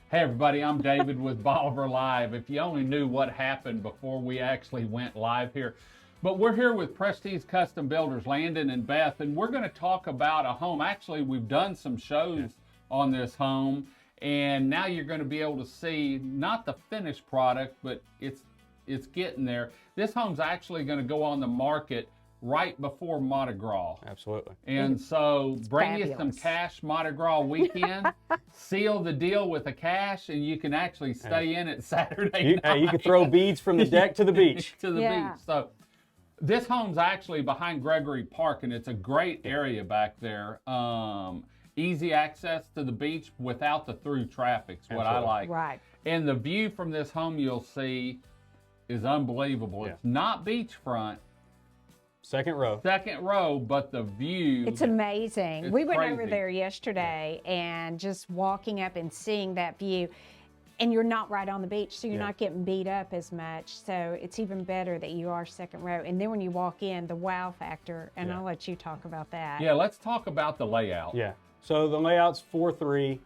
Hey everybody, I'm David with Bolivar Live. If you only knew what happened before we actually went live here. But we're here with Prestige Custom Builders, Landon and Beth, and we're going to talk about a home. Actually, we've done some shows on this home, and now you're going to be able to see not the finished product, but it's getting there. This home's actually going to go on the market right before Mardi Gras. Absolutely. And so bring you some fabulous. cash Mardi Gras weekend, seal the deal with the cash, and you can actually stay in it Saturday night. You can throw beads from the deck to the beach. To the Yeah. beach. So this home's actually behind Gregory Park, and it's a great area back there. Easy access to the beach without the through traffic is what I Absolutely. like. Right. And the view from this home you'll see is unbelievable. Yeah. It's not beachfront, Second row, but the view. It's amazing. It's We went over crazy. there yesterday and just walking up and seeing that view. And you're not right on the beach, so you're Yeah. not getting beat up as much. So it's even better that you are second row. And then when you walk in, the wow factor, and Yeah. I'll let you talk about that. Yeah, let's talk about the layout. Yeah. So the layout's 4-3.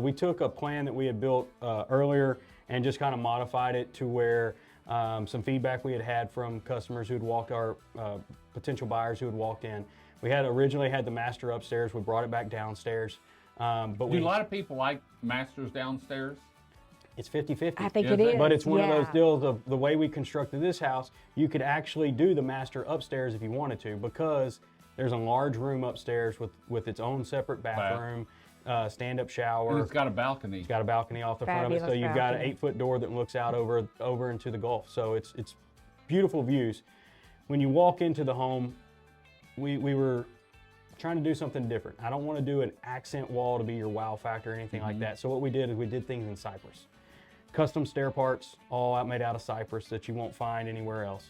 We took a plan that we had built earlier and just kind of modified it to where some feedback we had from customers who had walked, our potential buyers who had walked in. We had originally had the master upstairs. We brought it back downstairs. But Do a lot of people like masters downstairs? it's 50-50. I think Is it it? is. But it's one of yeah. those deals of the way we constructed this house, you could actually do the master upstairs if you wanted to, because there's a large room upstairs with its own separate bathroom, stand-up shower. And it's got a balcony. It's got a balcony off the front of it, so Fabulous you've got an balcony. 8-foot door that looks out over into the Gulf. So it's beautiful views. When you walk into the home, we were trying to do something different. I don't want to do an accent wall to be your wow factor or anything like that. So what we did is we did things in cypress. Custom stair parts, all made out of cypress that you won't find anywhere else.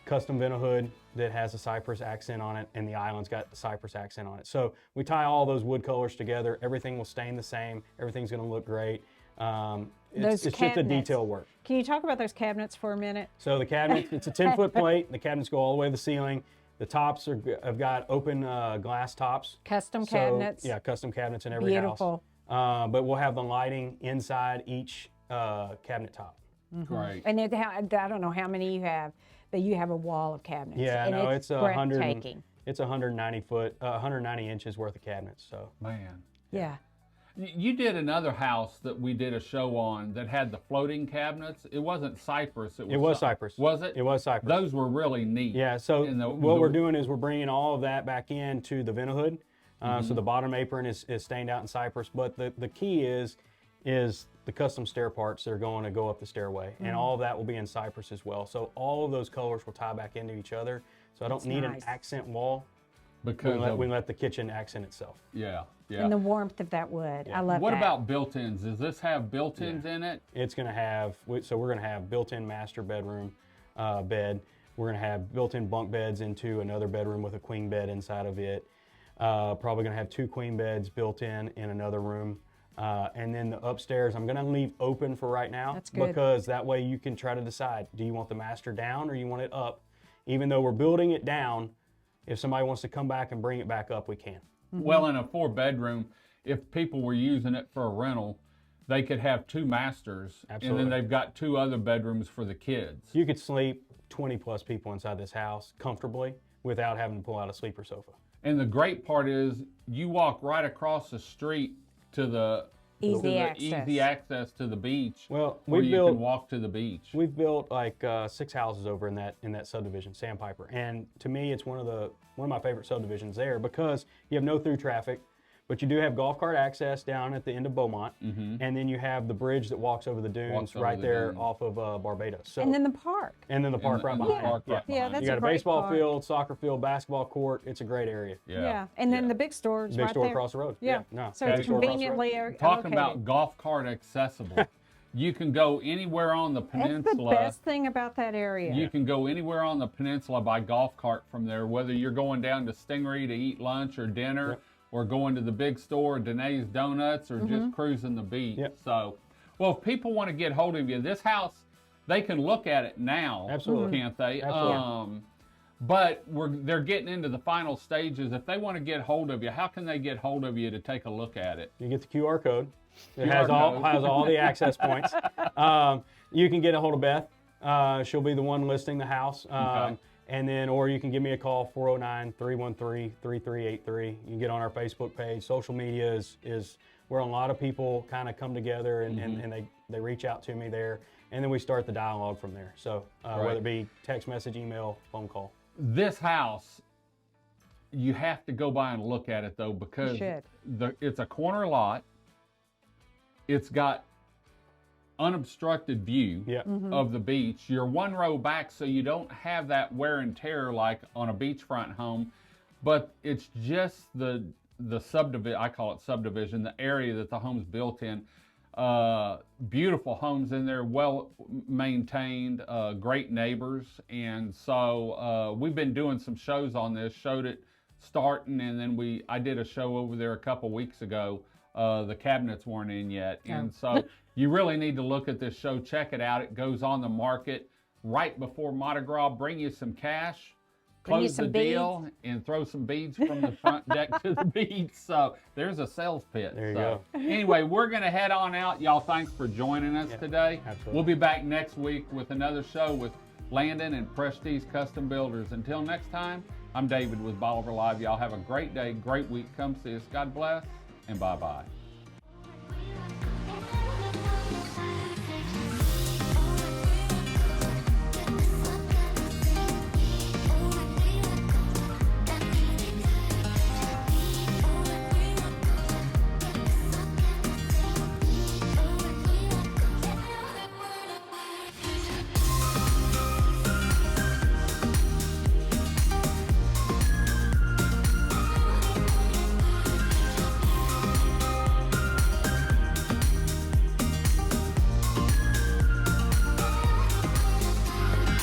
Custom vent hood that has a cypress accent on it, and the island's got the cypress accent on it. So we tie all those wood colors together. Everything will stain the same. Everything's going to look great. It's just a detail work. Can you talk about those cabinets for a minute? So the cabinet, it's a 10-foot plate. The cabinets go all the way to the ceiling. The tops have got open glass tops. Custom So, cabinets. yeah, custom cabinets in every Beautiful. house. But we'll have the lighting inside each cabinet top. Great. And I don't know how many you have, but you have a wall of cabinets. Yeah, and no, it's 100. breathtaking. It's 190 inches worth of cabinets. So Man. Yeah. You did another house that we did a show on that had the floating cabinets. It wasn't cypress. it was cypress. Was it? It was cypress. Those were really neat. Yeah. So And what we're doing is we're bringing all of that back into the vent hood. Mm-hmm. So the bottom apron is stained out in cypress, but the key is the custom stair parts that are going to go up the stairway, and all of that will be in cypress as well. So all of those colors will tie back into each other. So I don't That's need nice. an accent wall. Because We let the kitchen accent itself. yeah. And the warmth of that wood. I love What that. about built-ins? Does this have built-ins in it? It's going to have, so we're going to have built-in master bedroom bed. We're going to have built-in bunk beds into another bedroom with a queen bed inside of it. Probably going to have 2 queen beds built in another room. And then the upstairs, I'm going to leave open for right now. That's good. Because that way you can try to decide, do you want the master down or you want it up? Even though we're building it down, if somebody wants to come back and bring it back up, we can. Well, in a 4-bedroom, if people were using it for a rental, they could have 2 masters, Absolutely. and then they've got 2 other bedrooms for the kids. You could sleep 20 plus people inside this house comfortably without having to pull out a sleeper sofa. And the great part is you walk right across the street to the Easy access. easy access to the beach. Well, where we you built can walk to the beach. We've built like 6 houses over in that subdivision, Sandpiper, and to me, it's one of my favorite subdivisions there because you have no through traffic, but you do have golf cart access down at the end of Beaumont, and then you have the bridge that walks over the dunes Walks over right the there dunes. off of Barbados. So, And then the park. the park right and the behind. park right Yeah, behind. that's You got a a great baseball park. field, soccer field, basketball court. It's a great area. Yeah. And then yeah. the big store is Big right store there. across the road. Yeah. No. So big it's store across the road. conveniently Talking located. about golf cart accessible. You can go anywhere on the That's the peninsula. best thing about that area. You can go anywhere on the peninsula by golf cart from there, whether you're going down to Stingery to eat lunch or dinner, Yep. or going to the big store, Danae's Donuts, or Mm-hmm. just cruising the beach. Yep. So, well, if people want to get hold of you, this house, they can look at it now, Absolutely. can't they? Absolutely. but they're getting into the final stages. If they want to get hold of you, how can they get hold of you to take a look at it? You get the QR code. It QR has code. has all the access points. You can get a hold of Beth. She'll be the one listing the house. Okay. And then, or you can give me a call, 409-313-3383. You can get on our Facebook page. Social media is where a lot of people kind of come together and they reach out to me there. And then we start the dialogue from there. So whether it be text message, email, phone call. This house, you have to go by and look at it though, because it's a corner lot. It's got unobstructed view of the beach. You're one row back, so you don't have that wear and tear like on a beachfront home, but it's just the subdivision, I call it subdivision, the area that the home's built in. Beautiful homes in there, well maintained, great neighbors. And so we've been doing some shows on this, showed it starting, and then I did a show over there a couple weeks ago. The cabinets weren't in yet. And so you really need to look at this show, check it out. It goes on the market right before Mardi Gras. Bring you some cash, close the deal, and throw some beads from the front deck to the beach. So there's a sales pitch. There you go. Anyway, we're going to head on out. Y'all, thanks for joining us today. Absolutely. We'll be back next week with another show with Landon and Prestige Custom Builders. Until next time, I'm David with Bolivar Live. Y'all have a great day, great week. Come see us. God bless, and bye-bye.